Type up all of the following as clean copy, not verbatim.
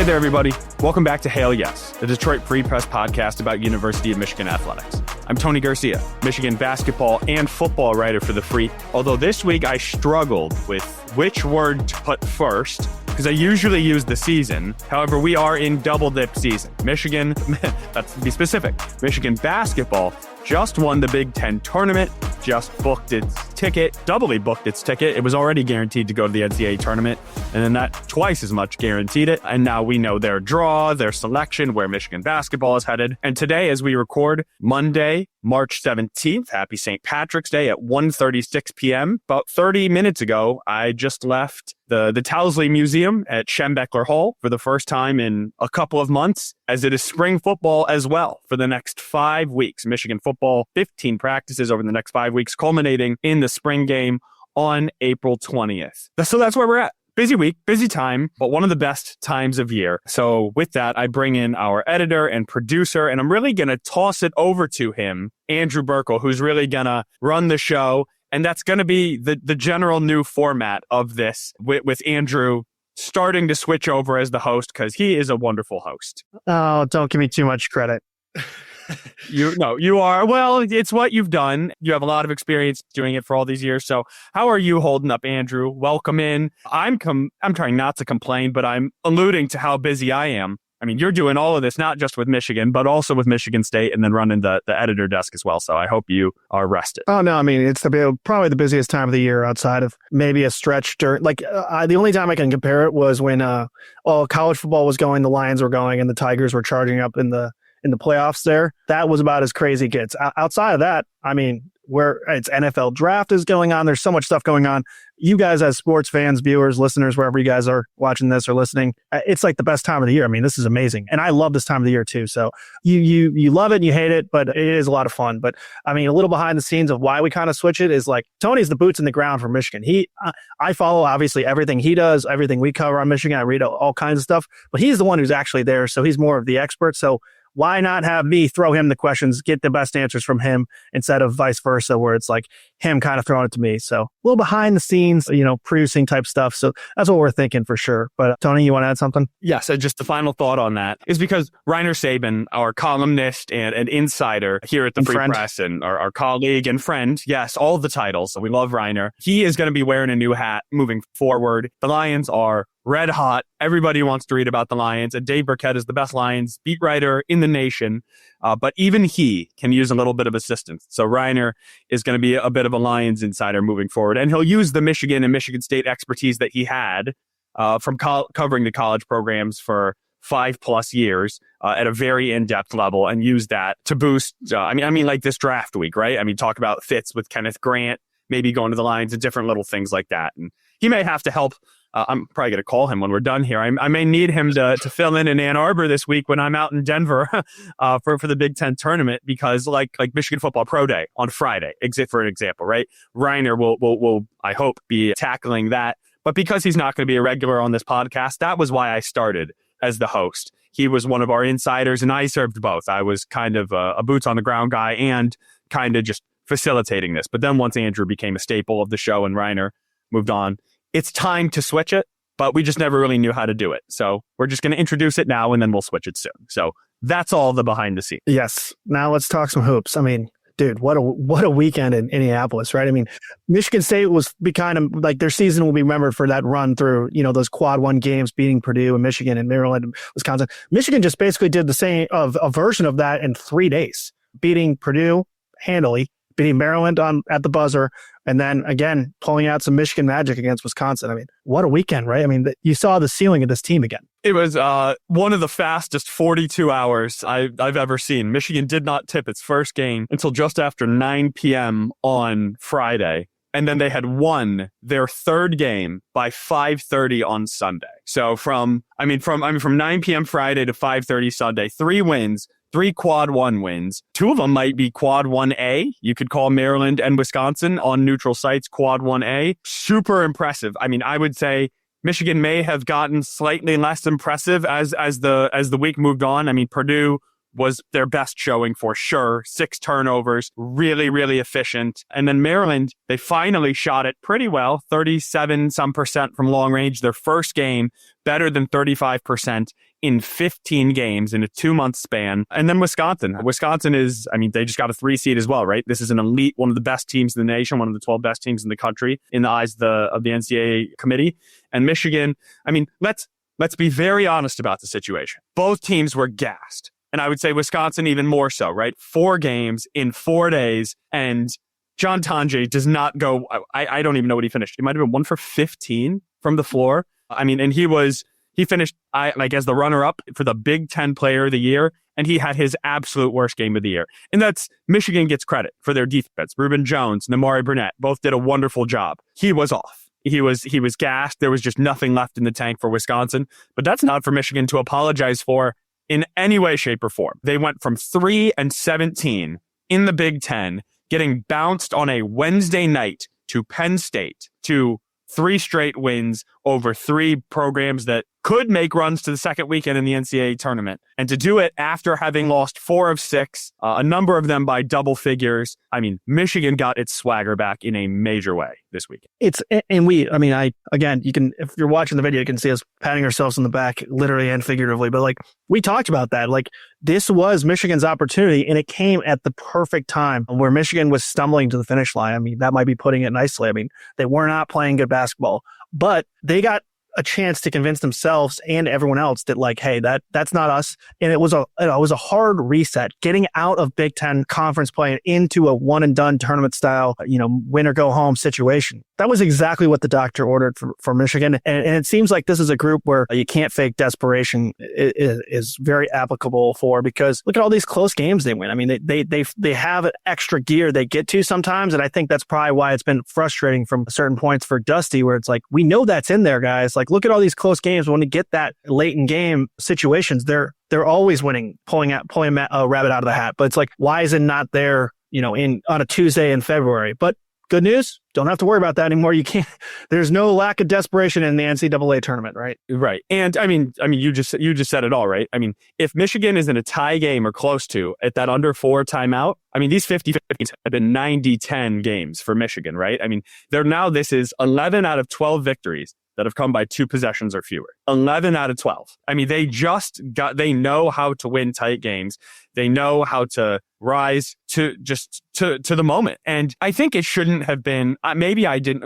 Hey there, everybody. Welcome back to Hail Yes, the Detroit Free Press podcast about University of Michigan athletics. I'm Tony Garcia, Michigan basketball and football writer for The Free, although this week I struggled with which word to put first, because I usually use the season. However, we are in double dip season. Michigan, let's be specific, Michigan basketball just won the Big Ten tournament, just booked its ticket, doubly booked its ticket. It was already guaranteed to go to the NCAA tournament, and then that twice as much guaranteed it. And now we know their draw, their selection, where Michigan basketball is headed. And today, as we record, Monday, March 17th, happy St. Patrick's Day at 1:36 p.m. About 30 minutes ago, I just left the Towsley Museum at Schembechler Hall for the first time in a couple of months, as it is spring football as well for the next 5 weeks. Michigan football, 15 practices over the next 5 weeks, culminating in the spring game on April 20th. So that's where we're at. Busy week, busy time, but one of the best times of year. So with that, I bring in our editor and producer, and I'm really going to toss it over to him, Andrew Burkle, who's really going to run the show. And that's going to be the general new format of this, with Andrew starting to switch over as the host, because he is a wonderful host. Oh, don't give me too much credit. You are. Well, it's what you've done. You have a lot of experience doing it for all these years. So how are you holding up, Andrew? Welcome in. I'm trying not to complain, but I'm alluding to how busy I am. I mean, you're doing all of this, not just with Michigan, but also with Michigan State, and then running the editor desk as well. So I hope you are rested. Oh, no, I mean, it's probably the busiest time of the year outside of maybe a stretch during, the only time I can compare it was when college football was going, the Lions were going, and the Tigers were charging up in the playoffs there. That was about as crazy it gets. Outside of that, I mean, where it's NFL draft is going on. There's so much stuff going on. You guys as sports fans, viewers, listeners, wherever you guys are watching this or listening, it's like the best time of the year. I mean, this is amazing. And I love this time of the year too. So you love it and you hate it, but it is a lot of fun. But I mean, a little behind the scenes of why we kind of switch it is like Tony's the boots in the ground for Michigan. I follow obviously everything he does, everything we cover on Michigan. I read all kinds of stuff, but he's the one who's actually there. So he's more of the expert. So why not have me throw him the questions, get the best answers from him instead of vice versa, where it's like him kind of throwing it to me. So a little behind the scenes, producing type stuff. So that's what we're thinking for sure. But Tony, you want to add something? Yes. And just the final thought on that is because Reiner Saban, our columnist and an insider here at the Free Press, and our colleague and friend, yes, all the titles. So we love Reiner. He is going to be wearing a new hat moving forward. The Lions are red hot. Everybody wants to read about the Lions, and Dave Burkett is the best Lions beat writer in the nation. But even he can use a little bit of assistance. So Reiner is going to be a bit of a Lions insider moving forward, and he'll use the Michigan and Michigan State expertise that he had from covering the college programs for 5+ years at a very in-depth level, and use that to boost. I mean, like this draft week, right? I mean, talk about fits with Kenneth Grant, maybe going to the Lions and different little things like that. And he may have to help. I'm probably going to call him when we're done here. I may need him to fill in Ann Arbor this week when I'm out in Denver for the Big Ten tournament, because like Michigan Football Pro Day on Friday, for an example, right? Reiner will I hope be tackling that. But because he's not going to be a regular on this podcast, that was why I started as the host. He was one of our insiders, and I served both. I was kind of a boots on the ground guy and kind of just facilitating this. But then once Andrew became a staple of the show and Reiner moved on, it's time to switch it, but we just never really knew how to do it. So we're just going to introduce it now, and then we'll switch it soon. So that's all the behind the scenes. Yes. Now let's talk some hoops. I mean, dude, what a weekend in Indianapolis, right? I mean, Michigan State was kind of like their season will be remembered for that run through, those quad one games, beating Purdue and Michigan and Maryland and Wisconsin. Michigan just basically did the same of a version of that in 3 days, beating Purdue handily, beating Maryland at the buzzer, and then again pulling out some Michigan magic against Wisconsin. I mean, what a weekend, right? I mean, you saw the ceiling of this team again. It was one of the fastest 42 hours I've ever seen. Michigan did not tip its first game until just after 9 p.m. on Friday. And then they had won their third game by 5:30 on Sunday. So from 9 p.m. Friday to 5:30 Sunday, 3 wins, 3 quad 1 wins. 2 of them might be quad 1A. You could call Maryland and Wisconsin on neutral sites quad 1A. Super impressive. I mean, I would say Michigan may have gotten slightly less impressive as the week moved on. I mean, Purdue was their best showing for sure. 6 turnovers, really, really efficient. And then Maryland, they finally shot it pretty well, 37% from long range. Their first game, better than 35% in 15 games in a 2-month span. And then Wisconsin. Wisconsin is, they just got a 3 seed as well, right? This is an elite, one of the best teams in the nation, one of the 12 best teams in the country in the eyes of the NCAA committee. And Michigan, let's be very honest about the situation. Both teams were gassed. And I would say Wisconsin even more so, right? 4 games in 4 days. And John Tonje does not go, I don't even know what he finished. It might have been 1 for 15 from the floor. And he finished, as the runner-up for the Big Ten Player of the Year, and he had his absolute worst game of the year. And that's, Michigan gets credit for their defense. Reuben Jones and Amari Burnett both did a wonderful job. He was off. He was gassed. There was just nothing left in the tank for Wisconsin. But that's not for Michigan to apologize for in any way, shape, or form. They went from 3-17 in the Big Ten, getting bounced on a Wednesday night to Penn State, to 3 straight wins over 3 programs that could make runs to the second weekend in the NCAA tournament. And to do it after having lost 4 of 6, a number of them by double figures. Michigan got its swagger back in a major way this weekend. You can, if you're watching the video, you can see us patting ourselves on the back, literally and figuratively. But we talked about that. This was Michigan's opportunity, and it came at the perfect time where Michigan was stumbling to the finish line. That might be putting it nicely. They were not playing good basketball, but they got a chance to convince themselves and everyone else that hey, that's not us. And it was a hard reset, getting out of Big Ten conference play and into a one and done tournament style, win or go home situation. That was exactly what the doctor ordered for Michigan. And it seems like this is a group where you can't fake desperation is very applicable for, because look at all these close games they win. They have an extra gear they get to sometimes. And I think that's probably why it's been frustrating from certain points for Dusty, where it's we know that's in there, guys. Look at all these close games. When you get that late in game situations, they're always winning, pulling a rabbit out of the hat. But it's why is it not there, on a Tuesday in February? But good news, don't have to worry about that anymore. You can't. There's no lack of desperation in the NCAA tournament, right? Right. And you just said it all, right? If Michigan is in a tie game or close to at that under 4 timeout, these 50-50s have been 90-10 games for Michigan, right? This is 11 out of 12 victories that have come by 2 possessions or fewer. 11 out of 12. They know how to win tight games. They know how to rise to the moment. And I think it shouldn't have been, maybe I didn't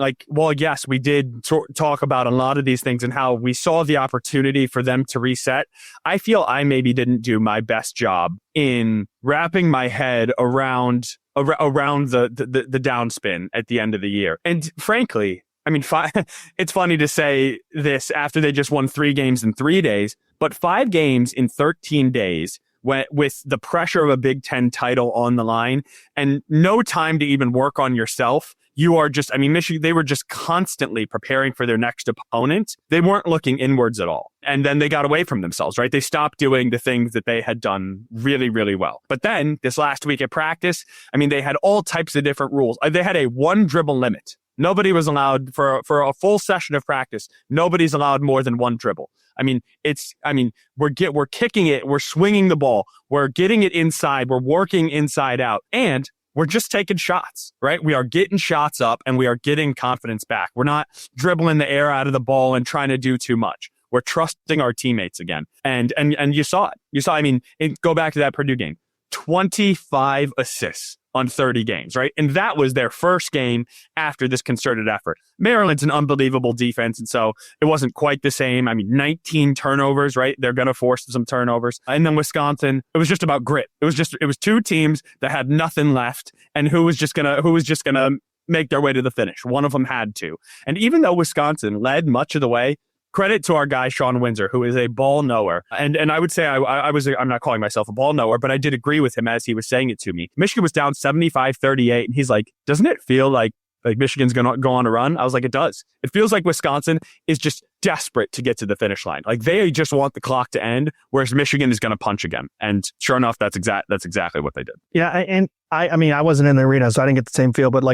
yes, we did talk about a lot of these things and how we saw the opportunity for them to reset. I feel I maybe didn't do my best job in wrapping my head around the downspin at the end of the year. And frankly, it's funny to say this after they just won 3 games in 3 days, but 5 games in 13 days with the pressure of a Big Ten title on the line and no time to even work on yourself. You are just, Michigan, they were just constantly preparing for their next opponent. They weren't looking inwards at all. And then they got away from themselves, right? They stopped doing the things that they had done really, really well. But then this last week at practice, they had all types of different rules. They had a 1 dribble limit. Nobody was allowed for a full session of practice. Nobody's allowed more than 1 dribble. We're kicking it. We're swinging the ball. We're getting it inside. We're working inside out. And we're just taking shots, right? We are getting shots up and we are getting confidence back. We're not dribbling the air out of the ball and trying to do too much. We're trusting our teammates again. And you saw it. Go back to that Purdue game. 25 assists on 30 games, right? And that was their first game after this concerted effort. Maryland's an unbelievable defense, and so it wasn't quite the same. 19 turnovers, right? They're going to force some turnovers. And then Wisconsin, it was just about grit. It was 2 teams that had nothing left, and who was just gonna make their way to the finish. One of them had to. And even though Wisconsin led much of the way, credit to our guy, Sean Windsor, who is a ball knower. And I would say I'm not calling myself a ball knower, but I did agree with him as he was saying it to me. Michigan was down 75-38. And he's like, doesn't it feel like Michigan's going to go on a run? I was like, it does. It feels like Wisconsin is just desperate to get to the finish line. They just want the clock to end, whereas Michigan is going to punch again. And sure enough, that's exactly what they did. Yeah. And I wasn't in the arena, so I didn't get the same feel, but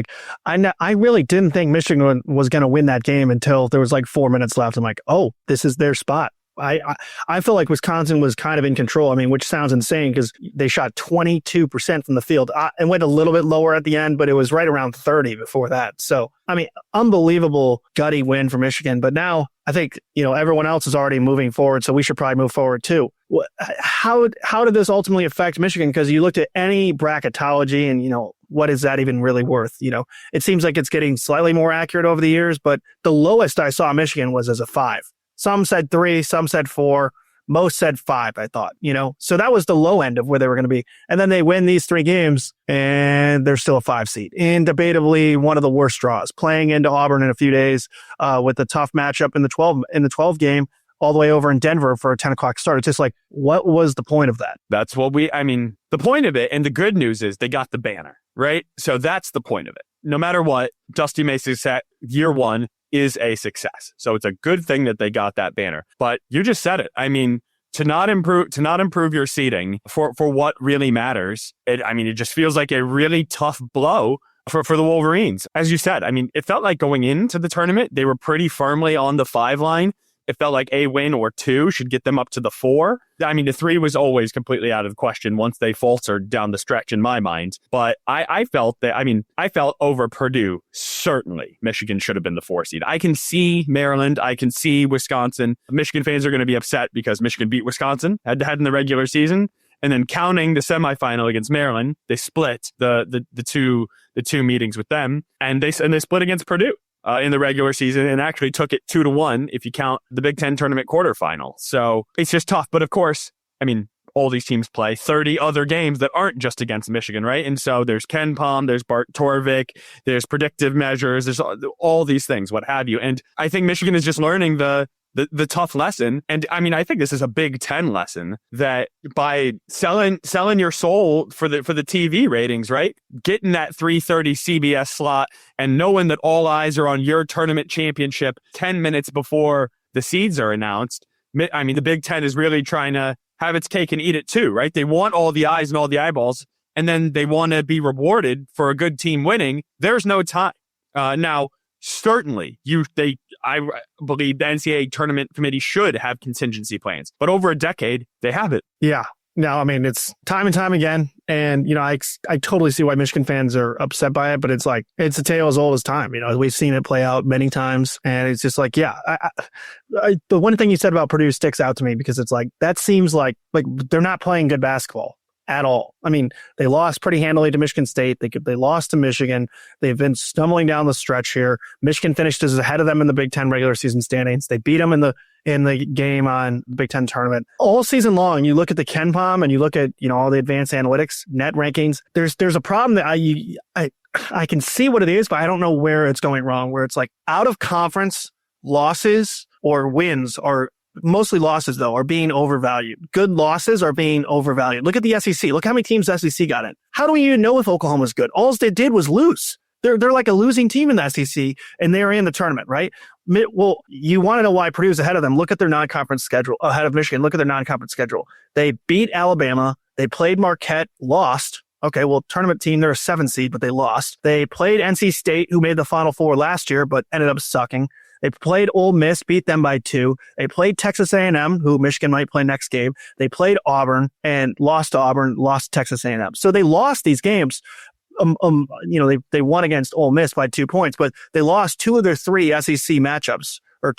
I really didn't think Michigan was going to win that game until there was 4 minutes left. I'm like, oh, this is their spot. I feel like Wisconsin was kind of in control. I mean, which sounds insane because they shot 22% from the field and went a little bit lower at the end, but it was right around 30 before that. So, I mean, unbelievable gutty win for Michigan. But now I think, everyone else is already moving forward, so we should probably move forward too. How did this ultimately affect Michigan? Because you looked at any bracketology and, what is that even really worth? It seems like it's getting slightly more accurate over the years, but the lowest I saw Michigan was as a 5. Some said 3, some said 4, most said 5, I thought, So that was the low end of where they were going to be. And then they win these 3 games and they're still a 5 seed. And debatably one of the worst draws, playing into Auburn in a few days with a tough matchup in the 12 game all the way over in Denver for a 10 o'clock start. It's just like, what was the point of that? That's what the point of it, and the good news is they got the banner, right? So that's the point of it. No matter what, Dusty Mason's set year 1 is a success. So it's a good thing that they got that banner. But you just said it. I mean, to not improve your seeding for what really matters, it just feels like a really tough blow for the Wolverines. As you said, it felt like going into the tournament, they were pretty firmly on the 5 line. It felt like a win or 2 should get them up to the 4. The 3 was always completely out of the question once they faltered down the stretch in my mind. But I felt over Purdue, certainly Michigan should have been the 4 seed. I can see Maryland. I can see Wisconsin. Michigan fans are going to be upset because Michigan beat Wisconsin head-to-head in the regular season. And then counting the semifinal against Maryland, they split the two meetings with them, and they split against Purdue in the regular season, and actually took it 2-1 if you count the Big Ten tournament quarterfinal. So it's just tough. But of course, all these teams play 30 other games that aren't just against Michigan, right? And so there's Ken Palm, there's Bart Torvik, there's predictive measures, there's all these things, what have you. And I think Michigan is just learning the tough lesson. And I think this is a Big Ten lesson that by selling your soul for the TV ratings, right? Getting that 3:30 CBS slot and knowing that all eyes are on your tournament championship 10 minutes before the seeds are announced. The Big Ten is really trying to have its cake and eat it too, right? They want all the eyes and all the eyeballs, and then they want to be rewarded for a good team winning. There's no time. Now, certainly, I believe the NCAA tournament committee should have contingency plans, but over a decade, they haven't. Yeah. No, it's time and time again. And, I totally see why Michigan fans are upset by it, but it's like, it's a tale as old as time. We've seen it play out many times, and it's just like, yeah, the one thing you said about Purdue sticks out to me because it's like, that seems like they're not playing good basketball at all. They lost pretty handily to Michigan State. They lost to Michigan. They've been stumbling down the stretch here. Michigan finished as ahead of them in the Big Ten regular season standings. They beat them in the game on the Big Ten tournament. All season long, you look at the Ken Palm and you look at, all the advanced analytics, net rankings. There's a problem that I can see what it is, but I don't know where it's going wrong, where it's like out of conference losses or wins are mostly losses, though, are being overvalued. Good losses are being overvalued. Look at the SEC. Look how many teams the SEC got in. How do we even know if Oklahoma's good? All they did was lose. They're like a losing team in the SEC, and they're in the tournament, right? Well, you want to know why Purdue's ahead of them. Look at their non-conference schedule. Ahead of Michigan, look at their non-conference schedule. They beat Alabama. They played Marquette, lost. Okay, well, tournament team, they're a 7 seed, but they lost. They played NC State, who made the Final Four last year, but ended up sucking. They played Ole Miss, beat them by 2. They played Texas A&M, who Michigan might play next game. They played Auburn and lost to Auburn, lost to Texas A&M. So they lost these games. They won against Ole Miss by 2 points, but they lost 2 of their 3 SEC matchups, or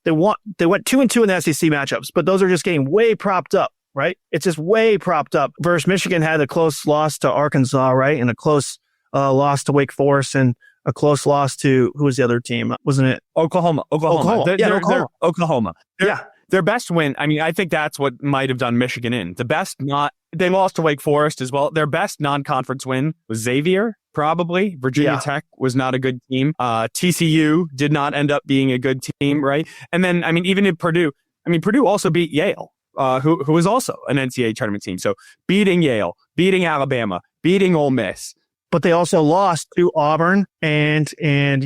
they went 2-2 in the SEC matchups, but those are just getting way propped up, right? It's just way propped up. Versus Michigan had a close loss to Arkansas, right? And a close loss to Wake Forest, and a close loss to, who was the other team? Wasn't it? Oklahoma. Oklahoma. Oklahoma. Their best win, I think that's what might have done Michigan in. They lost to Wake Forest as well. Their best non-conference win was Xavier, probably. Virginia Tech was not a good team. TCU did not end up being a good team, right? And then, even in Purdue, Purdue also beat Yale, who was also an NCAA tournament team. So beating Yale, beating Alabama, beating Ole Miss. But they also lost to Auburn and A&M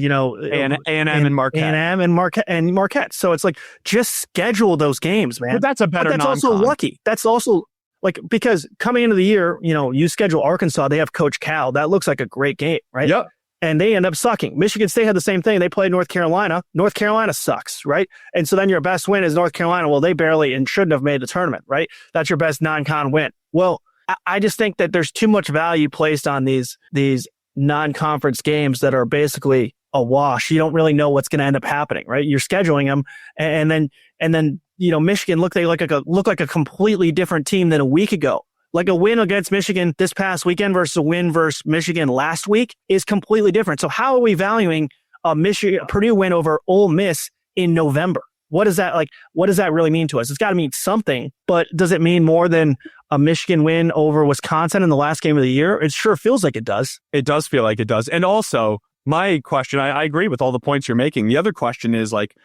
and Marquette. A&M and Marquette. So it's like, just schedule those games, man. But that's a better non-con. That's also lucky. That's also because coming into the year, you schedule Arkansas. They have Coach Cal. That looks like a great game, right? Yep. and they end up sucking. Michigan State had the same thing. They played North Carolina. North Carolina sucks, right? And so then your best win is North Carolina. Well, they barely and shouldn't have made the tournament, right? That's your best non-con win. Well, I just think that there's too much value placed on these non-conference games that are basically a wash. You don't really know what's going to end up happening, right? You're scheduling them, and then Michigan look like a completely different team than a week ago. Like a win against Michigan this past weekend versus a win versus Michigan last week is completely different. So how are we valuing a Purdue win over Ole Miss in November? What does that really mean to us? It's got to mean something, but does it mean more than a Michigan win over Wisconsin in the last game of the year? It sure feels like it does. It does feel like it does. And also, my question, I agree with all the points you're making. The other question is like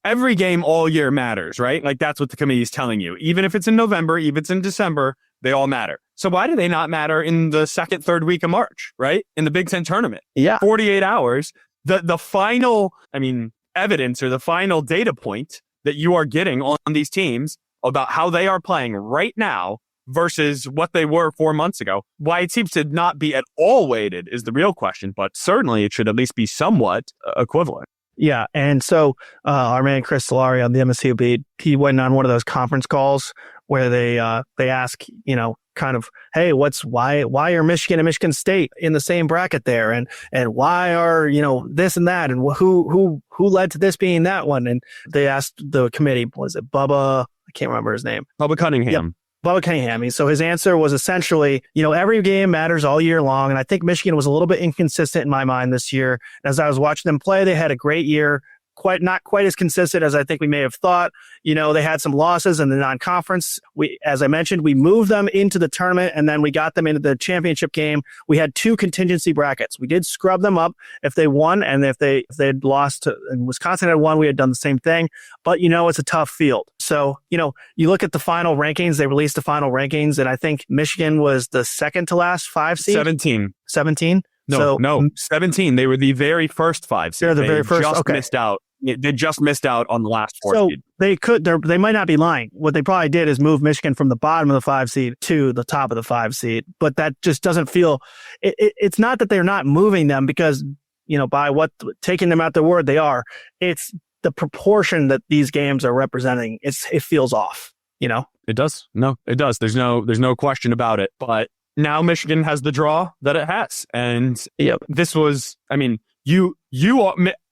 every game all year matters, right? Like that's what the committee is telling you. Even if it's in November, even if it's in December, they all matter. So why do they not matter in the second, third week of March, right? In the Big Ten tournament. Yeah. 48 hours. The final, evidence or the final data point that you are getting on these teams about how they are playing right now versus what they were 4 months ago. Why it seems to not be at all weighted is the real question, but certainly it should at least be somewhat equivalent. Yeah, and so our man Chris Solari on the MSU beat, he went on one of those conference calls where they ask, kind of, hey, why are Michigan and Michigan State in the same bracket there, and why are this and that, and who led to this being that one? And they asked the committee, was it Bubba? I can't remember his name. Bubba Cunningham. Yep. Bubba Cunningham. So his answer was essentially, every game matters all year long. And I think Michigan was a little bit inconsistent in my mind this year. As I was watching them play, they had a great year. Not quite as consistent as I think we may have thought. They had some losses in the non-conference. As I mentioned, we moved them into the tournament, and then we got them into the championship game. We had 2 contingency brackets. We did scrub them up if they won, and if they had lost and Wisconsin had won, we had done the same thing. But it's a tough field. So you look at the final rankings. They released the final rankings, and I think Michigan was the second to last 5 seed. 17. No, 17. They were the very first 5 seed. They're the very first. Just missed out. They just missed out on the last 4 seed. They might not be lying. What they probably did is move Michigan from the bottom of the 5 seed to the top of the 5 seed. But that just doesn't feel. It's not that they're not moving them because by taking them at their word they are. It's the proportion that these games are representing. It feels off. It does. No, it does. There's no question about it. But now Michigan has the draw that it has. And this was,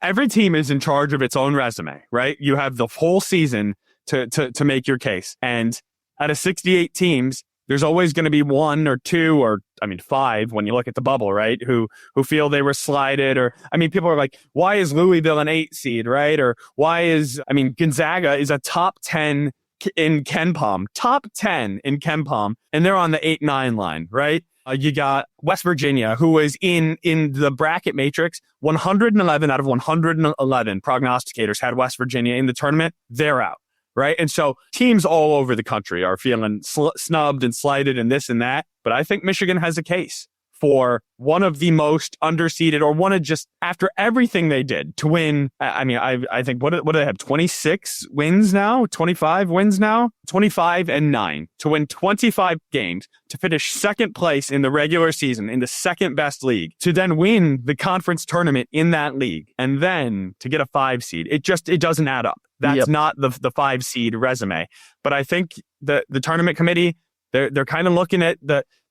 every team is in charge of its own resume, right? You have the whole season to make your case. And out of 68 teams, there's always going to be 1 or 2 or 5 when you look at the bubble, right? Who feel they were slighted, or people are like, why is Louisville an 8 seed, right? Or why is Gonzaga is a top 10 in KenPom, top 10 in KenPom, and they're on the 8-9 line, right? You got West Virginia, who was in the bracket matrix. 111 out of 111 prognosticators had West Virginia in the tournament. They're out, right? And so teams all over the country are feeling snubbed and slighted and this and that. But I think Michigan has a case for one of the most underseeded, or one of just, after everything they did to win. I think what do they have? 26 wins now? 25 wins now? 25-9 to win 25 games, to finish second place in the regular season in the second best league, to then win the conference tournament in that league, and then to get a 5 seed. It doesn't add up. That's not the 5 seed resume. But I think the tournament committee, they're kind of looking at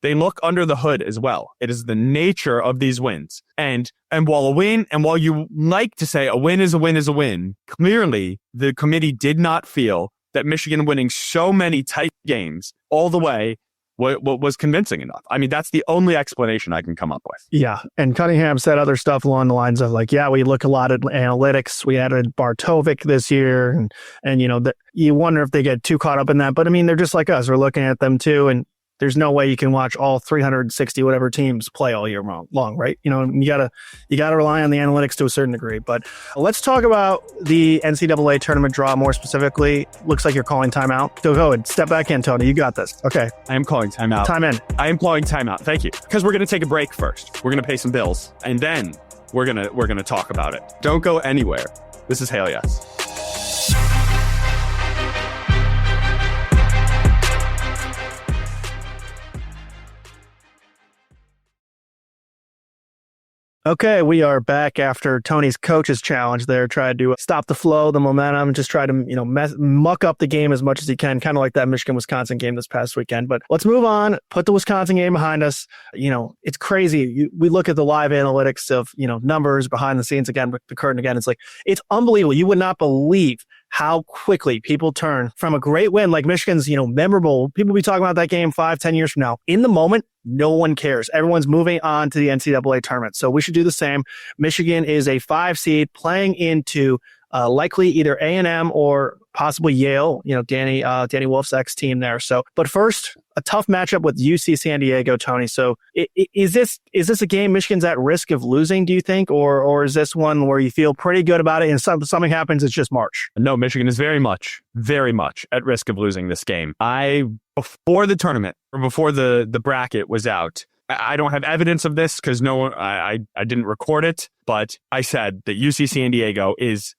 they look under the hood as well. It is the nature of these wins. And while you like to say a win is a win is a win, clearly the committee did not feel that Michigan winning so many tight games all the way was convincing enough. That's the only explanation I can come up with. Yeah. And Cunningham said other stuff along the lines of we look a lot at analytics. We added Bartovic this year, and you wonder if they get too caught up in that. But they're just like us. We're looking at them too. And there's no way you can watch all 360 whatever teams play all year long, right? You gotta rely on the analytics to a certain degree. But let's talk about the NCAA tournament draw more specifically. Looks like you're calling timeout. Go ahead, step back in, Tony. You got this. Okay. I am calling timeout. Time in. I am calling timeout. Thank you. Because we're gonna take a break first. We're gonna pay some bills, and then we're gonna talk about it. Don't go anywhere. This is Hail Yes. Okay, we are back after Tony's coach's challenge there. Tried to stop the flow, the momentum, just try to, muck up the game as much as he can, kind of like that Michigan-Wisconsin game this past weekend. But let's move on, put the Wisconsin game behind us. It's crazy. We look at the live analytics of, numbers behind the scenes again, with the curtain again. It's like, it's unbelievable. You would not believe how quickly people turn from a great win like Michigan's, memorable. People will be talking about that game 5-10 years from now. In the moment, no one cares. Everyone's moving on to the NCAA tournament. So we should do the same. Michigan is a 5 seed playing into likely either A&M or possibly Yale, Danny Wolf's ex-team there. So, but first, a tough matchup with UC San Diego, Tony. So is this a game Michigan's at risk of losing, do you think? Or is this one where you feel pretty good about it and something happens, it's just March? No, Michigan is very much at risk of losing this game. Before the tournament, or before the bracket was out, I don't have evidence of this because I didn't record it, but I said that UC San Diego is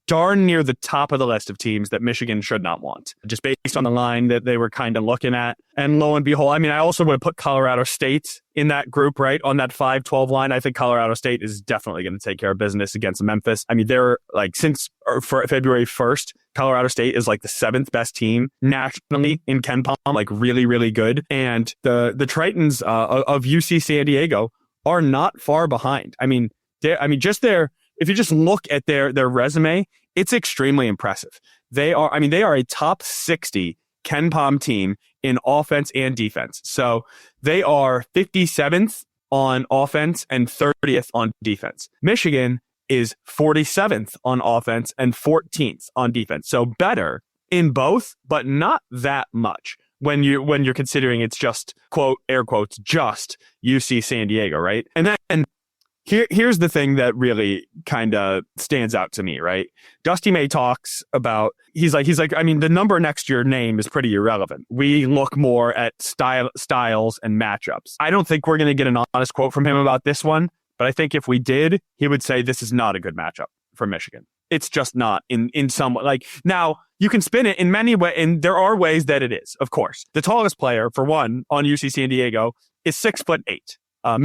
darn near the top of the list of teams that Michigan should not want, just based on the line that they were kind of looking at. And lo and behold, I also would put Colorado State in that group, right? On that 5-12 line. I think Colorado State is definitely going to take care of business against Memphis. They're since February 1st, Colorado State is like the 7th best team nationally in KenPom, like really, really good. And the Tritons of UC San Diego are not far behind. If you just look at their resume, it's extremely impressive. They are a top 60 KenPom team in offense and defense. So they are 57th on offense and 30th on defense. Michigan is 47th on offense and 14th on defense. So better in both, but not that much when you're considering it's just, quote, air quotes, just UC San Diego, right? And then Here's the thing that really kind of stands out to me, right? Dusty May talks about, he's like, the number next to your name is pretty irrelevant. We look more at styles and matchups. I don't think we're going to get an honest quote from him about this one, but I think if we did, he would say this is not a good matchup for Michigan. It's just not in some, now you can spin it in many ways, and there are ways that it is, of course. The tallest player, for one, on UC San Diego is 6'8".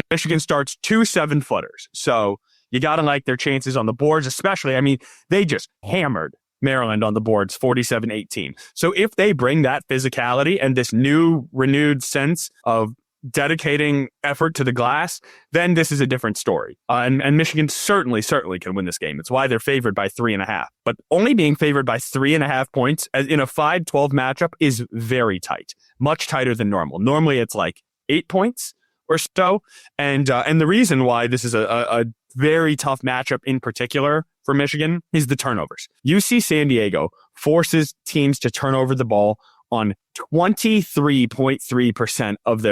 Michigan starts 2 7-footers. So you got to like their chances on the boards, especially, they just hammered Maryland on the boards 47-18. So if they bring that physicality and this new renewed sense of dedicating effort to the glass, then this is a different story. And Michigan certainly can win this game. It's why they're favored by 3.5. But only being favored by 3.5 points in a 5-12 matchup is very tight, much tighter than normal. Normally it's like 8 points or so. And the reason why this is a very tough matchup in particular for Michigan is the turnovers. UC San Diego forces teams to turn over the ball on 23.3% of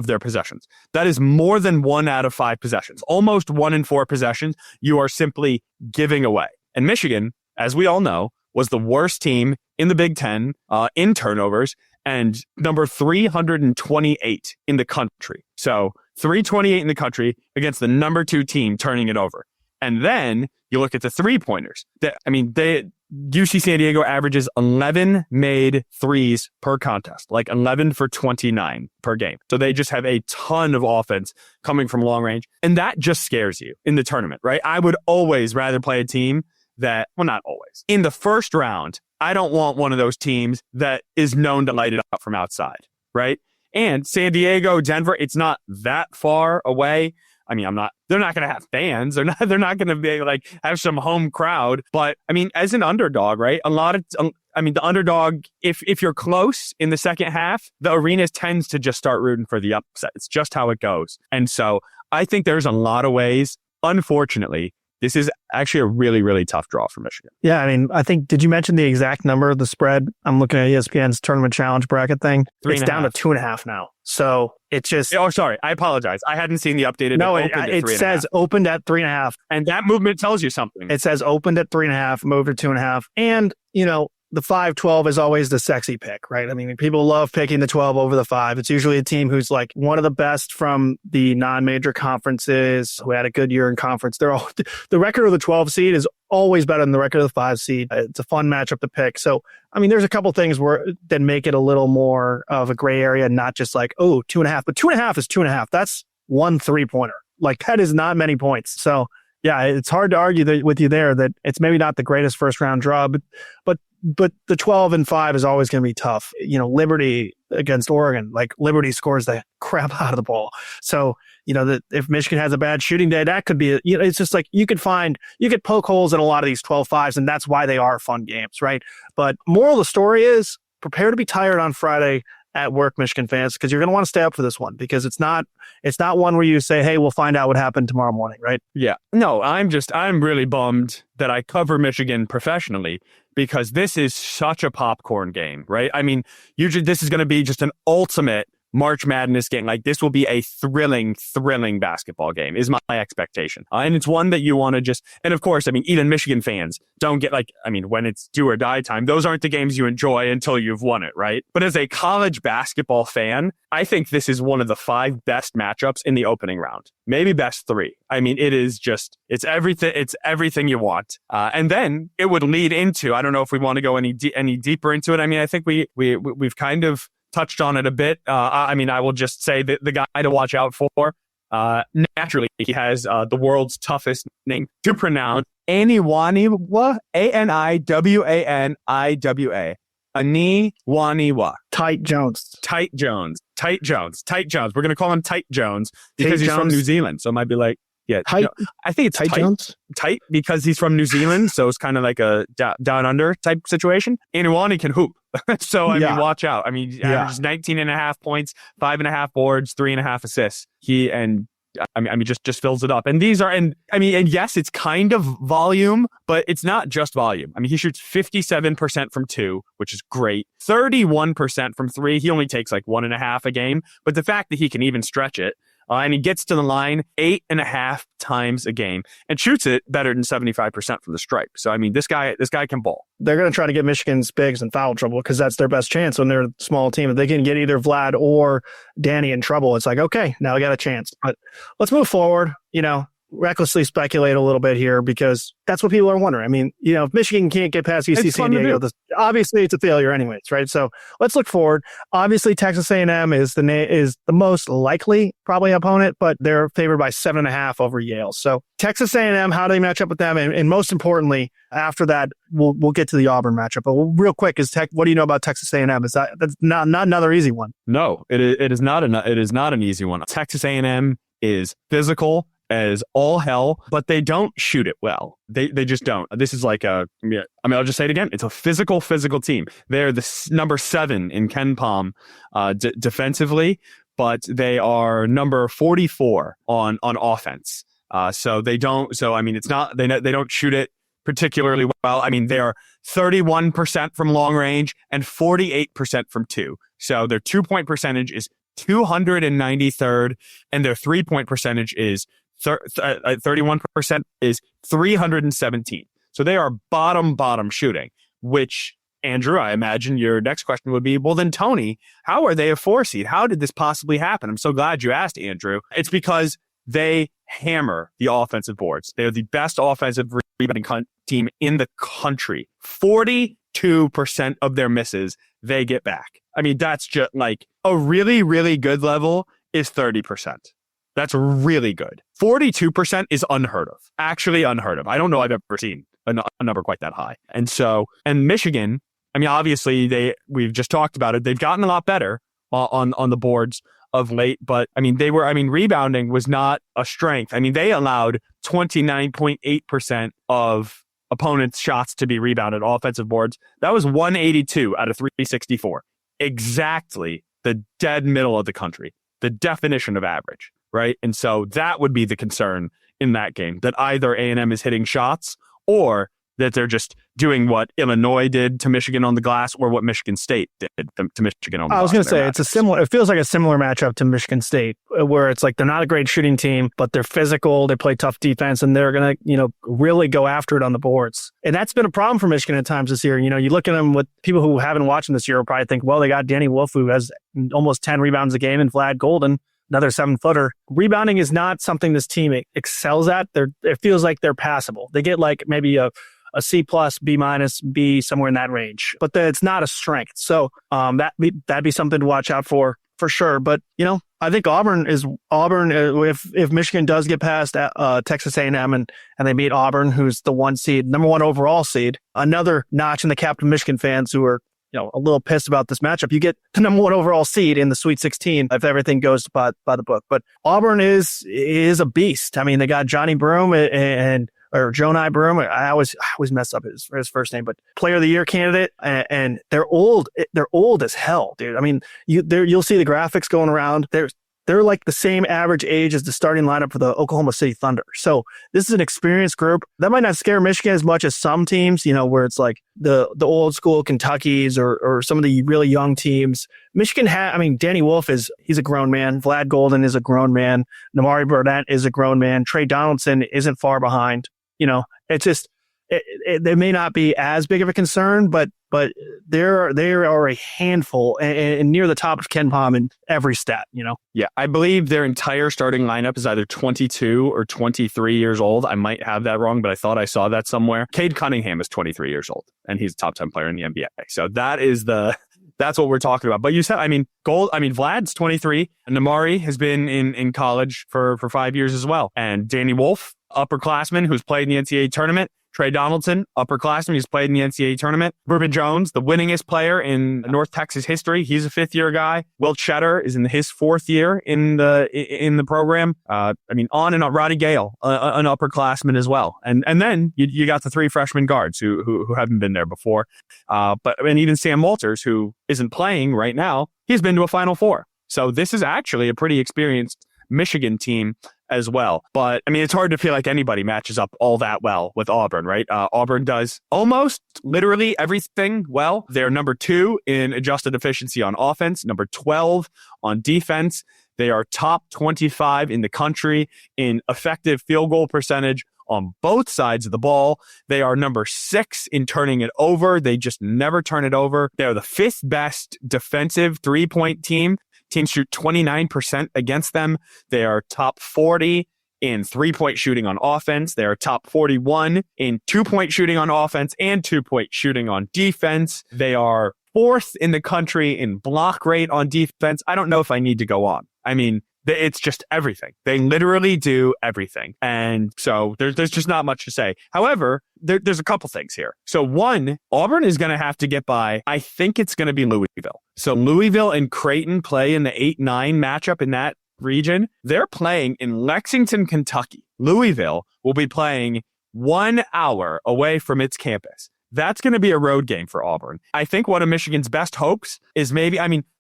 their possessions. That is more than 1 out of 5 possessions. Almost 1 in 4 possessions you are simply giving away. And Michigan, as we all know, was the worst team in the Big Ten in turnovers, and number 328 in the country. So 328 in the country against the number 2 team turning it over. And then you look at the 3-pointers. UC San Diego averages 11 made threes per contest, like 11 for 29 per game. So they just have a ton of offense coming from long range. And that just scares you in the tournament, right? I would always rather play a team that, well, not always. In the first round, I don't want one of those teams that is known to light it up from outside, right? And San Diego, Denver, it's not that far away. They're not going to have fans. They're not going to be have some home crowd. But as an underdog, right? The underdog, if you're close in the second half, the arena tends to just start rooting for the upset. It's just how it goes. And so I think there's a lot of ways, unfortunately, this is actually a really, really tough draw for Michigan. Yeah, I think, did you mention the exact number of the spread? I'm looking at ESPN's tournament challenge bracket thing. It's down to 2.5 now. So it's just... Oh, sorry. I apologize. I hadn't seen the updated... No, it says opened at 3.5. And that movement tells you something. It says opened at 3.5, moved to 2.5. And, the 5-12 is always the sexy pick, right? People love picking the 12 over the 5. It's usually a team who's one of the best from the non-major conferences, who had a good year in conference. The record of the 12 seed is always better than the record of the 5 seed. It's a fun matchup to pick. So, there's a couple things that make it a little more of a gray area, not just 2.5. But 2.5 is 2.5. That's 1 3-pointer. Like, that is not many points. So, yeah, it's hard to argue with you there that it's maybe not the greatest first round draw, but the 12-5 is always going to be tough. Liberty against Oregon, like Liberty scores the crap out of the ball. So, if Michigan has a bad shooting day, that could be, it's just like you could poke holes in a lot of these 12-5s, and that's why they are fun games, right? But moral of the story is prepare to be tired on Friday at work, Michigan fans, because you're going to want to stay up for this one, because it's not one where you say, hey, we'll find out what happened tomorrow morning, right? Yeah. No, I'm really bummed that I cover Michigan professionally, because this is such a popcorn game, right? I mean, usually this is going to be just an ultimate March Madness game. Like, this will be a thrilling basketball game is my expectation. And it's one that you want to just, and of course, I mean, even Michigan fans don't get when it's do or die time, those aren't the games you enjoy until you've won it, right? But as a college basketball fan, I think this is one of the 5 best matchups in the opening round, maybe best 3. I mean, it's everything you want. And then it would lead into, I don't know if we want to go any deeper into it. I mean, I think we've kind of touched on it a bit. I will just say that the guy to watch out for, naturally, he has the world's toughest name to pronounce, Aniwaniwa, Aniwaniwa, Aniwaniwa. Tight Jones. We're going to call him Tight Jones because he's from New Zealand. So it might be like, yeah, tight. I think it's Tight Jones. Tight because he's from New Zealand. So it's kind of like a down under type situation. Aniwani can hoop. So, I mean, watch out. I mean, he averages 19.5 points, 5.5 boards, 3.5 assists. Just fills it up. And yes, it's kind of volume, but it's not just volume. I mean, he shoots 57% from 2, which is great. 31% from 3. He only takes like 1.5 a game. But the fact that he can even stretch it, and he gets to the line 8.5 times a game and shoots it better than 75% from the stripe. So, I mean, this guy can ball. They're going to try to get Michigan's bigs in foul trouble because that's their best chance when they're a small team. If they can get either Vlad or Danny in trouble, it's like, okay, now we got a chance. But let's move forward, recklessly speculate a little bit here because that's what people are wondering. I mean, if Michigan can't get past UC San Diego, obviously it's a failure anyways, right? So let's look forward. Obviously, Texas A&M is the most likely probably opponent, but they're favored by 7.5 over Yale. So Texas A&M, how do they match up with them? And most importantly, after that, we'll get to the Auburn matchup. But real quick, what do you know about Texas A&M? That's not another easy one? No, it is not an easy one. Texas A&M is physical as all hell, but they don't shoot it well. They just don't. This is like I'll just say it again. It's a physical team. They're the number 7 in KenPom defensively, but they are number 44 on offense. So they don't. So I mean, it's not they don't shoot it particularly well. I mean, they're 31% from long range and 48% from 2. So their 2-point percentage is 293rd, and their 3-point percentage is 31% is 317. So they are bottom shooting, which, Andrew, I imagine your next question would be, well, then, Tony, how are they a 4 seed? How did this possibly happen? I'm so glad you asked, Andrew. It's because they hammer the offensive boards. They're the best offensive rebounding team in the country. 42% of their misses, they get back. I mean, that's just like a really, really good level is 30%. That's really good. 42% is unheard of. Actually unheard of. I don't know I've ever seen a number quite that high. And Michigan, I mean, obviously we've just talked about it. They've gotten a lot better on the boards of late, but rebounding was not a strength. I mean, they allowed 29.8% of opponents' shots to be rebounded, offensive boards. That was 182 out of 364. Exactly the dead middle of the country. The definition of average. Right. And so that would be the concern in that game, that either A&M is hitting shots or that they're just doing what Illinois did to Michigan on the glass or what Michigan State did to Michigan on the glass. I was going to say it feels like a similar matchup to Michigan State, where it's like they're not a great shooting team, but they're physical, they play tough defense, and they're going to, really go after it on the boards. And that's been a problem for Michigan at times this year. You look at them with people who haven't watched them this year will probably think, well, they got Danny Wolf, who has almost 10 rebounds a game, and Vlad Golden, another 7-footer. Rebounding is not something this team excels at. It feels like they're passable. They get like maybe a C+, B-, B, somewhere in that range. But it's not a strength. So that'd be something to watch out for. for sure. But, I think Auburn, if Michigan does get past Texas A&M and they beat Auburn, who's the number one overall seed, another notch in the cap to Michigan fans who are, a little pissed about this matchup. You get the number one overall seed in the Sweet 16 if everything goes by the book. But Auburn is a beast. I mean, they got Johnny Broome or Jonai Broome. I always mess up his first name, but Player of the Year candidate. And they're old. They're old as hell, dude. I mean, you'll see the graphics going around. They're like the same average age as the starting lineup for the Oklahoma City Thunder. So this is an experienced group. That might not scare Michigan as much as some teams, where it's like the old school Kentuckys or some of the really young teams. Michigan Danny Wolf he's a grown man. Vlad Golden is a grown man. Namari Burnett is a grown man. Trey Donaldson isn't far behind. It's just, they may not be as big of a concern, but they are a handful and near the top of KenPom in every stat, Yeah, I believe their entire starting lineup is either 22 or 23 years old. I might have that wrong, but I thought I saw that somewhere. Cade Cunningham is 23 years old, and he's a top 10 player in the NBA. So that's what we're talking about. But you said, Vlad's 23. Namari has been in college for 5 years as well. And Danny Wolf, upperclassman who's played in the NCAA tournament. Trey Donaldson, upperclassman, he's played in the NCAA tournament. Bourbon Jones, the winningest player in North Texas history. He's a fifth-year guy. Will Cheddar is in his fourth year in the program. On and on. Roddy Gale, an upperclassman as well. And then you got the three freshman guards who haven't been there before. But even Sam Walters, who isn't playing right now, he's been to a Final Four. So this is actually a pretty experienced Michigan team as well. But it's hard to feel like anybody matches up all that well with Auburn, right? Auburn does almost literally everything well. They're number 2 in adjusted efficiency on offense, number 12 on defense. They are top 25 in the country in effective field goal percentage on both sides of the ball. They are number 6 in turning it over. They just never turn it over. They're the 5th best defensive 3-point team. Teams shoot 29% against them. They are top 40 in 3-point shooting on offense. They are top 41 in 2-point shooting on offense and 2-point shooting on defense. They are 4th in the country in block rate on defense. I don't know if I need to go on. It's just everything. They literally do everything. And so there's just not much to say. However, there's a couple things here. So one, Auburn is going to have to get by. I think it's going to be Louisville. So Louisville and Creighton play in the 8-9 matchup in that region. They're playing in Lexington, Kentucky. Louisville will be playing 1 hour away from its campus. That's going to be a road game for Auburn. I think one of Michigan's best hopes is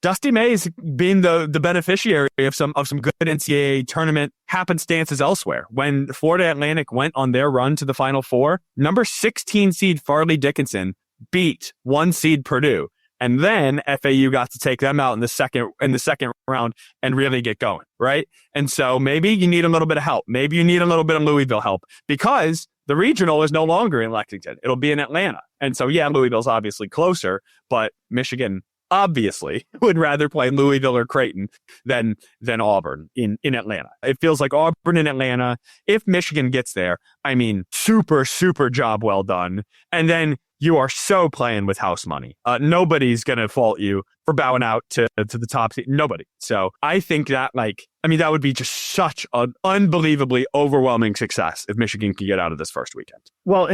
Dusty May's been the beneficiary of some good NCAA tournament happenstances elsewhere. When Florida Atlantic went on their run to the Final Four, number 16 seed Farley Dickinson beat 1 seed Purdue. And then FAU got to take them out in the second round and really get going, right? And so maybe you need a little bit of help. Maybe you need a little bit of Louisville help because the regional is no longer in Lexington. It'll be in Atlanta. And so, yeah, Louisville's obviously closer, but Michigan obviously would rather play Louisville or Creighton than Auburn in Atlanta. It feels like Auburn in Atlanta, if Michigan gets there, super, super job well done. And then you are so playing with house money. Nobody's going to fault you for bowing out to the top seed. Nobody. So I think that that would be just such an unbelievably overwhelming success if Michigan can get out of this first weekend. Well,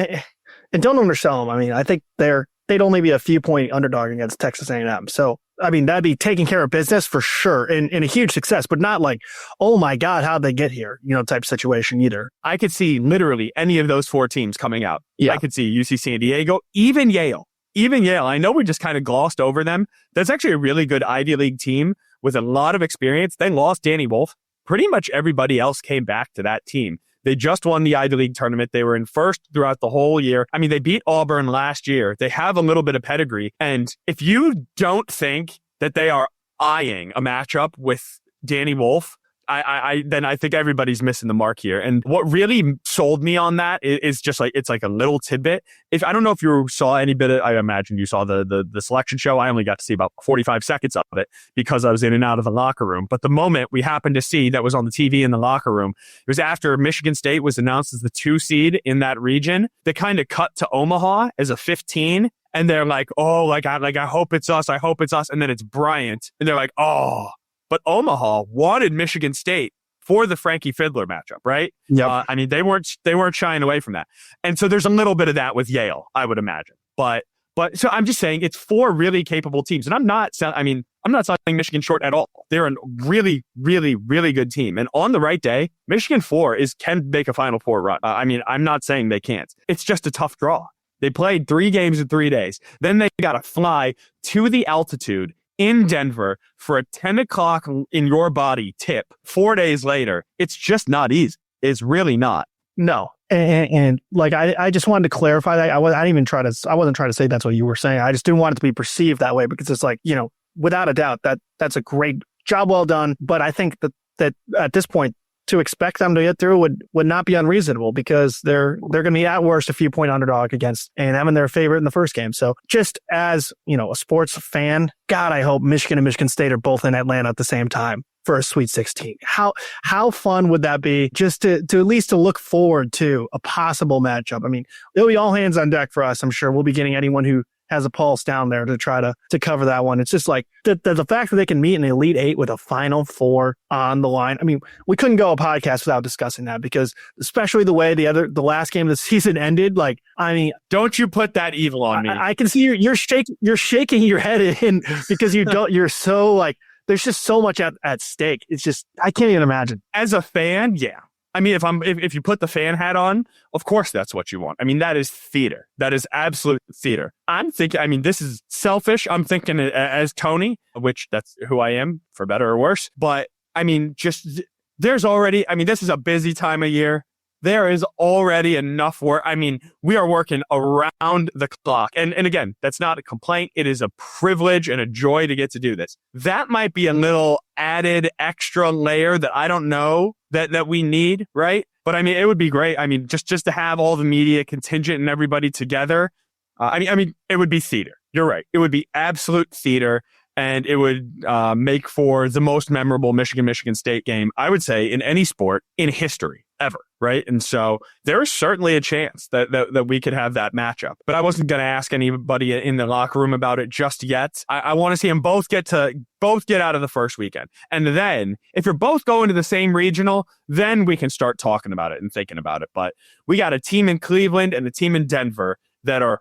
and don't undersell them. I think they'd only be a few point underdog against Texas A&M. So, that'd be taking care of business for sure and a huge success, but not like, oh my God, how'd they get here? Type situation either. I could see literally any of those 4 teams coming out. Yeah. I could see UC San Diego, even Yale. I know we just kind of glossed over them. That's actually a really good Ivy League team with a lot of experience. They lost Danny Wolf. Pretty much everybody else came back to that team. They just won the Ivy League tournament. They were in first throughout the whole year. They beat Auburn last year. They have a little bit of pedigree. And if you don't think that they are eyeing a matchup with Danny Wolf, then I think everybody's missing the mark here. And what really sold me on that is just it's like a little tidbit. I don't know if you saw any bit of, I imagine you saw the selection show. I only got to see about 45 seconds of it because I was in and out of the locker room. But the moment we happened to see that was on the TV in the locker room, it was after Michigan State was announced as the 2 seed in that region. They kind of cut to Omaha as a 15. And they're like, I hope it's us. I hope it's us. And then it's Bryant. And they're like, oh, but Omaha wanted Michigan State for the Frankie Fiddler matchup, right? Yep. I mean, they weren't shying away from that. And so there's a little bit of that with Yale, I would imagine. But so I'm just saying it's 4 really capable teams. And I'm not selling Michigan short at all. They're a really, really, really good team. And on the right day, Michigan 4 can make a Final Four run. I'm not saying they can't. It's just a tough draw. They played 3 games in 3 days. Then they got to fly to the altitude in Denver for a 10 o'clock in your body tip 4 days later. It's just not easy. It's really not. No. And like, I just wanted to clarify that. I wasn't trying to say that's what you were saying. I just didn't want it to be perceived that way, because it's like, without a doubt, that's a great job well done. But I think that at this point, to expect them to get through would not be unreasonable, because they're going to be at worst a few point underdog against A&M, and their favorite in the first game. So just as, a sports fan, God, I hope Michigan and Michigan State are both in Atlanta at the same time for a Sweet 16. How fun would that be, just to at least to look forward to a possible matchup? I mean, it'll be all hands on deck for us. I'm sure we'll be getting anyone who has a pulse down there to try to cover that one. It's just like the fact that they can meet in the Elite Eight with a Final Four on the line. I mean, we couldn't go a podcast without discussing that, because especially the way the last game of the season ended. Like, I mean, don't you put that evil on me? I can see you're shaking your head in, because you're so like, there's just so much at stake. It's just, I can't even imagine. As a fan, yeah. I mean, if you put the fan hat on, of course that's what you want. I mean, that is theater. That is absolute theater. I'm thinking, I mean, this is selfish. I'm thinking as Tony, which that's who I am, for better or worse. But I mean, this is a busy time of year. There is already enough work. I mean, we are working around the clock. And again, that's not a complaint. It is a privilege and a joy to get to do this. That might be a little added extra layer that I don't know that we need, right? But I mean, it would be great. I mean, just to have all the media contingent and everybody together. I mean, it would be theater. You're right. It would be absolute theater. And it would make for the most memorable Michigan State game, I would say, in any sport in history ever, right? And so there is certainly a chance that we could have that matchup. But I wasn't going to ask anybody in the locker room about it just yet. I want to see them both get out of the first weekend. And then if you're both going to the same regional, then we can start talking about it and thinking about it. But we got a team in Cleveland and a team in Denver that are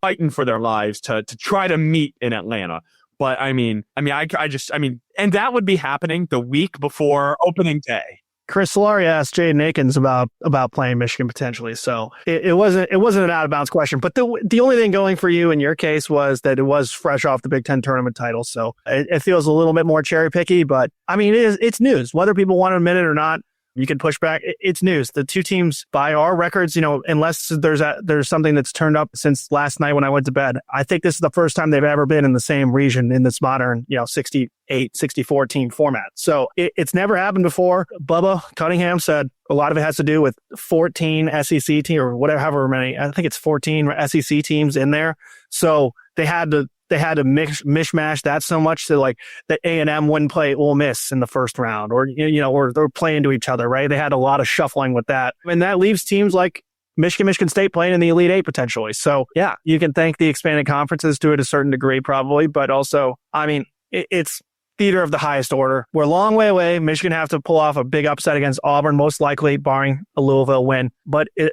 fighting for their lives to try to meet in Atlanta. But I mean, and that would be happening the week before opening day. Chris Solari asked Jaden Akins about playing Michigan potentially, so it wasn't an out of bounds question. But the only thing going for you in your case was that it was fresh off the Big Ten tournament title, so it feels a little bit more cherry picky. But I mean, it's news, whether people want to admit it or not. You can push back. It's news. The two teams, by our records, unless there's something that's turned up since last night when I went to bed, I think this is the first time they've ever been in the same region in this modern, 68, 64 team format. So it's never happened before. Bubba Cunningham said a lot of it has to do with 14 SEC team or whatever, however many. I think it's 14 SEC teams in there. So they had to mishmash that so much to like that A&M wouldn't play Ole Miss in the first round, or or they're playing to each other, right? They had a lot of shuffling with that, and that leaves teams like Michigan State playing in the Elite Eight potentially. So yeah, you can thank the expanded conferences to it a certain degree probably, but also, I mean, it's theater of the highest order. We're a long way away. Michigan have to pull off a big upset against Auburn, most likely, barring a Louisville win.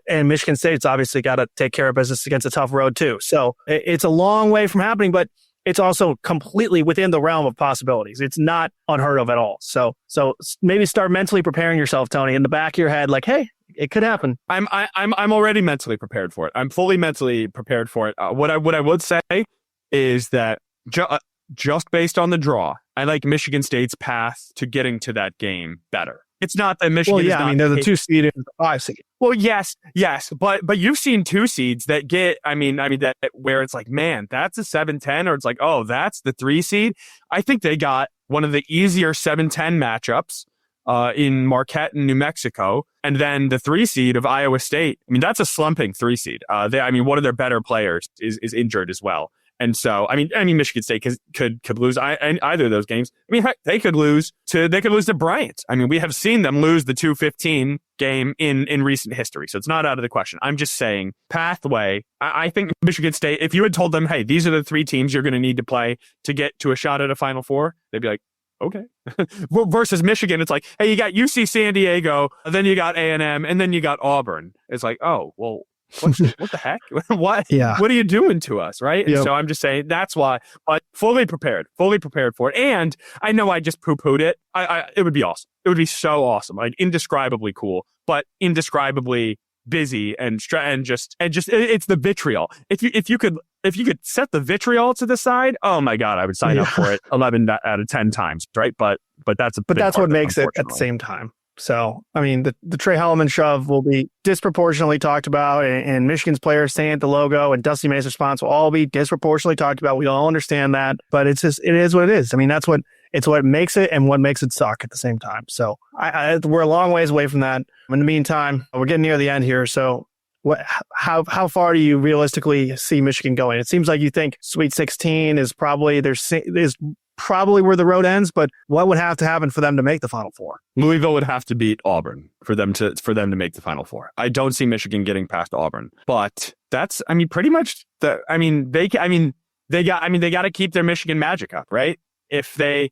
And Michigan State's obviously got to take care of business against a tough road too. So it's a long way from happening, but it's also completely within the realm of possibilities. It's not unheard of at all. So maybe start mentally preparing yourself, Tony, in the back of your head, like, hey, it could happen. I'm already mentally prepared for it. I'm fully mentally prepared for it. What I would say is that just based on the draw, I like Michigan State's path to getting to that game better. It's not that Michigan. Well, yeah, they're the 2 seed and the 5 seed. Well, yes, but you've seen 2 seeds that get. I mean that where it's like, man, that's a 7-10, or it's like, oh, that's the 3 seed. I think they got one of the easier 7-10 matchups in Marquette and New Mexico, and then the 3 seed of Iowa State. I mean, that's a slumping 3 seed. One of their better players is injured as well. And so, I mean, Michigan State could lose either of those games. I mean, heck, they could lose to Bryant. I mean, we have seen them lose the 2-15 game in recent history. So it's not out of the question. I'm just saying pathway. I think Michigan State, if you had told them, hey, these are the 3 teams you're going to need to play to get to a shot at a Final Four, they'd be like, okay. Versus Michigan, it's like, hey, you got UC San Diego, then you got A&M, and then you got Auburn. It's like, oh, well, what the heck? What are you doing to us, right? And so I'm just saying that's why, but fully prepared for it. And I know I just poo-pooed it. It would be awesome. It would be so awesome, like indescribably cool, but indescribably busy and just it's the vitriol. If you could set the vitriol to the side, oh my God, I would sign up for it 11 out of 10 times, right? But that's what makes it at the same time. So, I mean, the Trey Hellerman shove will be disproportionately talked about, and Michigan's players saying it, the logo, and Dusty May's response will all be disproportionately talked about. We all understand that, but it is what it is. I mean, it's what makes it and what makes it suck at the same time. So, we're a long ways away from that. In the meantime, we're getting near the end here. So, how far do you realistically see Michigan going? It seems like you think Sweet 16 is probably where the road ends, but what would have to happen for them to make the Final Four? Louisville would have to beat Auburn for them to make the Final Four. I don't see Michigan getting past Auburn, but that's, I mean, pretty much they got to keep their Michigan magic up, right? I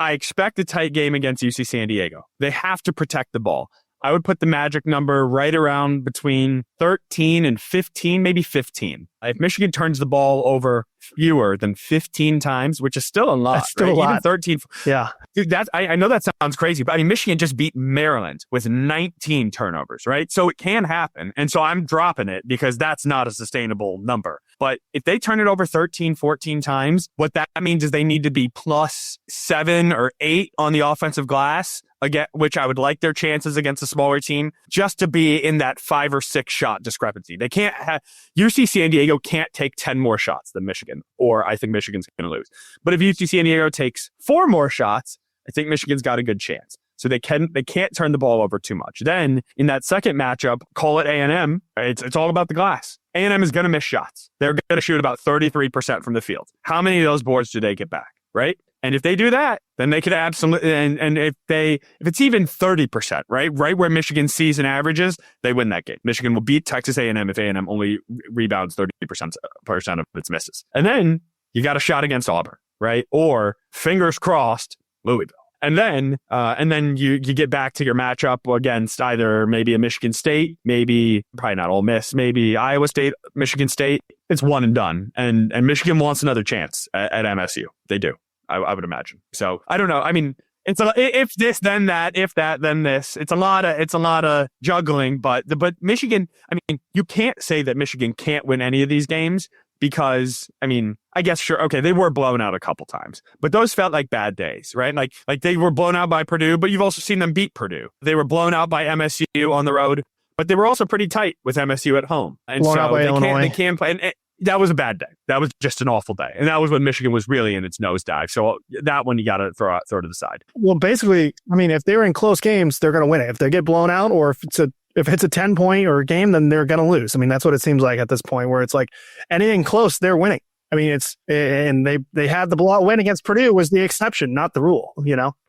expect a tight game against UC San Diego. They have to protect the ball. I would put the magic number right around between 13 and 15, maybe 15. If Michigan turns the ball over fewer than 15 times, which is still a lot, that's still a lot. Even 13. Yeah. Dude, I know that sounds crazy, but I mean, Michigan just beat Maryland with 19 turnovers, right? So it can happen. And so I'm dropping it because that's not a sustainable number. But if they turn it over 13, 14 times, what that means is they need to be plus 7 or 8 on the offensive glass, again, which I would like their chances against a smaller team, just to be in that 5 or 6 shot discrepancy. They can't have, UC San Diego can't take 10 more shots than Michigan, or I think Michigan's going to lose. But if UC San Diego takes 4 more shots, I think Michigan's got a good chance. So they can't turn the ball over too much. Then in that second matchup, call it A&M. It's all about the glass. A&M is going to miss shots. They're going to shoot about 33% from the field. How many of those boards do they get back, right? And if they do that, then they could absolutely, and if it's even 30%, right where Michigan's season averages, they win that game. Michigan will beat Texas A&M if A&M only rebounds 30% of its misses. And then you got a shot against Auburn, right? Or fingers crossed, Louisville. And then you get back to your matchup against either maybe a Michigan State, maybe probably not Ole Miss, maybe Iowa State, Michigan State. It's one and done. And Michigan wants another chance at MSU. They do. I would imagine. So I don't know. I mean, it's if this then that, if that then this. It's a lot of juggling. But Michigan. I mean, you can't say that Michigan can't win any of these games because I mean, I guess sure. Okay, they were blown out a couple times, but those felt like bad days, right? Like they were blown out by Purdue, but you've also seen them beat Purdue. They were blown out by MSU on the road, but they were also pretty tight with MSU at home. And blown out by Illinois. They can play. And that was a bad day. That was just an awful day. And that was when Michigan was really in its nosedive. So that one you got to throw to the side. Well, basically, I mean, if they're in close games, they're going to win it. If they get blown out or if it's a 10-point or a game, then they're going to lose. I mean, that's what it seems like at this point where it's like anything close, they're winning. I mean, and they had the blowout win against Purdue was the exception, not the rule,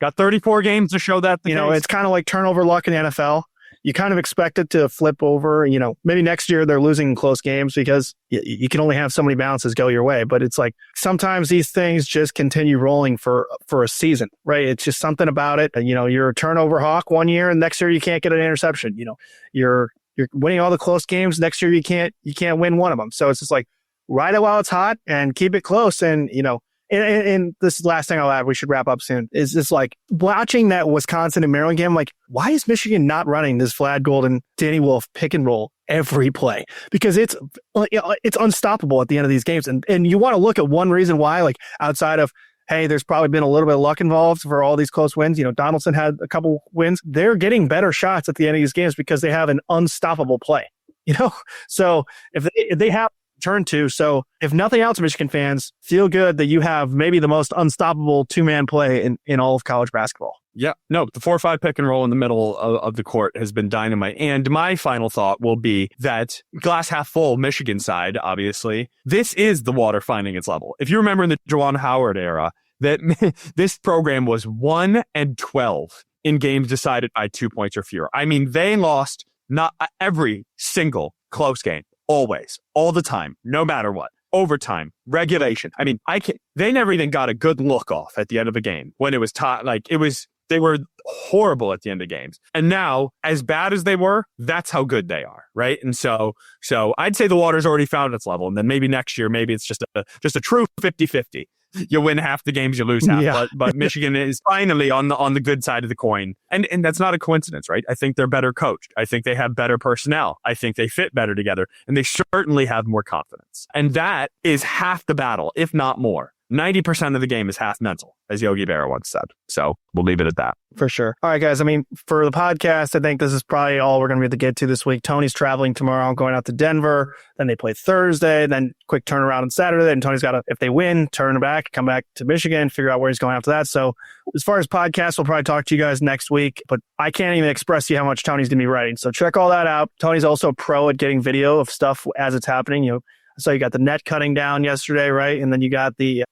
Got 34 games to show that. It's kind of like turnover luck in the NFL. You kind of expect it to flip over. Maybe next year they're losing close games because you can only have so many bounces go your way. But it's like sometimes these things just continue rolling for a season, right? It's just something about it. You're a turnover hawk one year, and next year you can't get an interception. You're winning all the close games. Next year you can't win one of them. So it's just like ride it while it's hot and keep it close. And And this is the last thing I'll add, we should wrap up soon, is just like watching that Wisconsin and Maryland game, like, why is Michigan not running this Vlad Golden, Danny Wolf pick and roll every play? Because it's unstoppable at the end of these games. And you want to look at one reason why, like outside of, hey, there's probably been a little bit of luck involved for all these close wins. Donaldson had a couple wins. They're getting better shots at the end of these games because they have an unstoppable play, So if they have turn to. So if nothing else, Michigan fans, feel good that you have maybe the most unstoppable two-man play in all of college basketball. Yeah, no, the 4-5 pick and roll in the middle of the court has been dynamite. And my final thought will be that glass half full Michigan side, obviously, this is the water finding its level. If you remember in the Juwan Howard era, that this program was 1-12 in games decided by 2 points or fewer. I mean, they lost not every single close game. Always, all the time, no matter what. overtime, regulation. I mean, they never even got a good look off at the end of the game when it was they were horrible at the end of games. And now, as bad as they were, that's how good they are, right? And so I'd say the water's already found its level. And then maybe next year, maybe it's just a true 50-50. You win half the games, you lose half. Yeah. But Michigan is finally on the good side of the coin. And that's not a coincidence, right? I think they're better coached. I think they have better personnel. I think they fit better together. And they certainly have more confidence. And that is half the battle, if not more. 90% of the game is half mental, as Yogi Berra once said. So we'll leave it at that. For sure. All right, guys. I mean, for the podcast, I think this is probably all we're going to be able to get to this week. Tony's traveling tomorrow, going out to Denver. Then they play Thursday. Then quick turnaround on Saturday. And Tony's got to, if they win, turn back, come back to Michigan, figure out where he's going after that. So as far as podcasts, we'll probably talk to you guys next week. But I can't even express to you how much Tony's going to be writing. So check all that out. Tony's also a pro at getting video of stuff as it's happening. So you got the net cutting down yesterday, right? And then you got the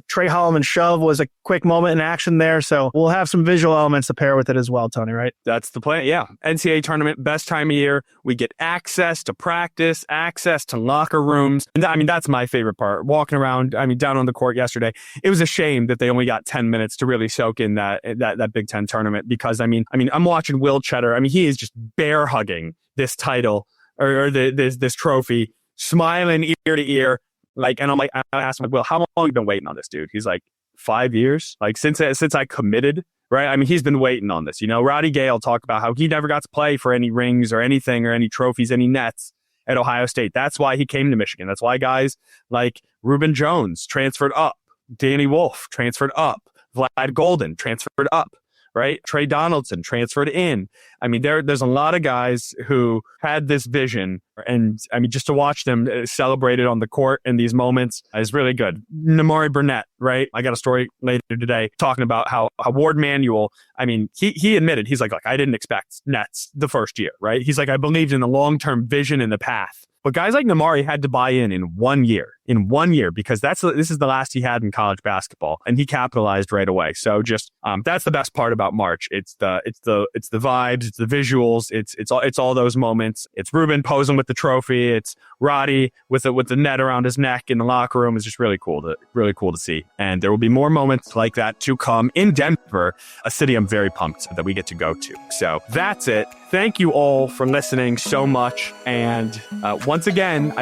Trey Holloman shove was a quick moment in action there. So we'll have some visual elements to pair with it as well, Tony, right? That's the plan. Yeah. NCAA tournament, best time of year. We get access to practice, access to locker rooms. And I mean, that's my favorite part. Walking around, down on the court yesterday, it was a shame that they only got 10 minutes to really soak in that Big Ten tournament because, I'm watching Will Cheddar. He is just bear hugging this title or this trophy, smiling ear to ear, and I'm like, I asked him, Will, how long have you been waiting on this, dude? He's like, 5 years, since I committed, right? He's been waiting on this. Roddy Gay talk about how he never got to play for any rings or anything or any trophies, any nets at Ohio State. That's why he came to Michigan. That's why guys like Reuben Jones transferred up, Danny Wolf transferred up, Vlad Golden transferred up. Right? Trey Donaldson transferred in. There's a lot of guys who had this vision, and just to watch them celebrate it on the court in these moments is really good. Namari Burnett, right? I got a story later today talking about how Ward Manuel, he admitted, he's like, I didn't expect nets the first year, right? He's like, I believed in the long-term vision and the path. But guys like Namari had to buy in 1 year, because this is the last he had in college basketball, and he capitalized right away. So just that's the best part about March. It's the vibes, it's the visuals, it's all those moments. It's Ruben posing with the trophy. It's Roddy with the net around his neck in the locker room. It's just really cool to see. And there will be more moments like that to come in Denver, a city I'm very pumped that we get to go to. So that's it. Thank you all for listening so much. And once again,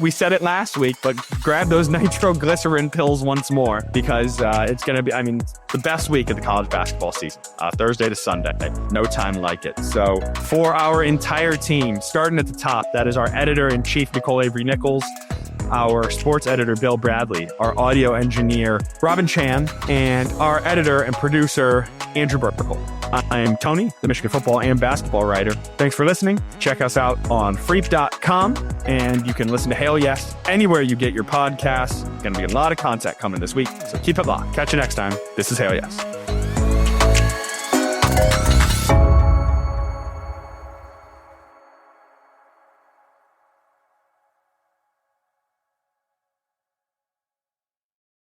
we said it last week, but grab those nitroglycerin pills once more because it's going to be, the best week of the college basketball season, Thursday to Sunday. No time like it. So for our entire team, starting at the top, that is our editor-in-chief, Nicole Avery-Nichols, our sports editor, Bill Bradley, our audio engineer, Robin Chan, and our editor and producer, Andrew Burkle. I'm Tony, the Michigan football and basketball writer. Thanks for listening. Check us out on freep.com, and you can listen to Hail Yes anywhere you get your podcasts. Going to be a lot of content coming this week, so keep it locked. Catch you next time. This is Hail Yes.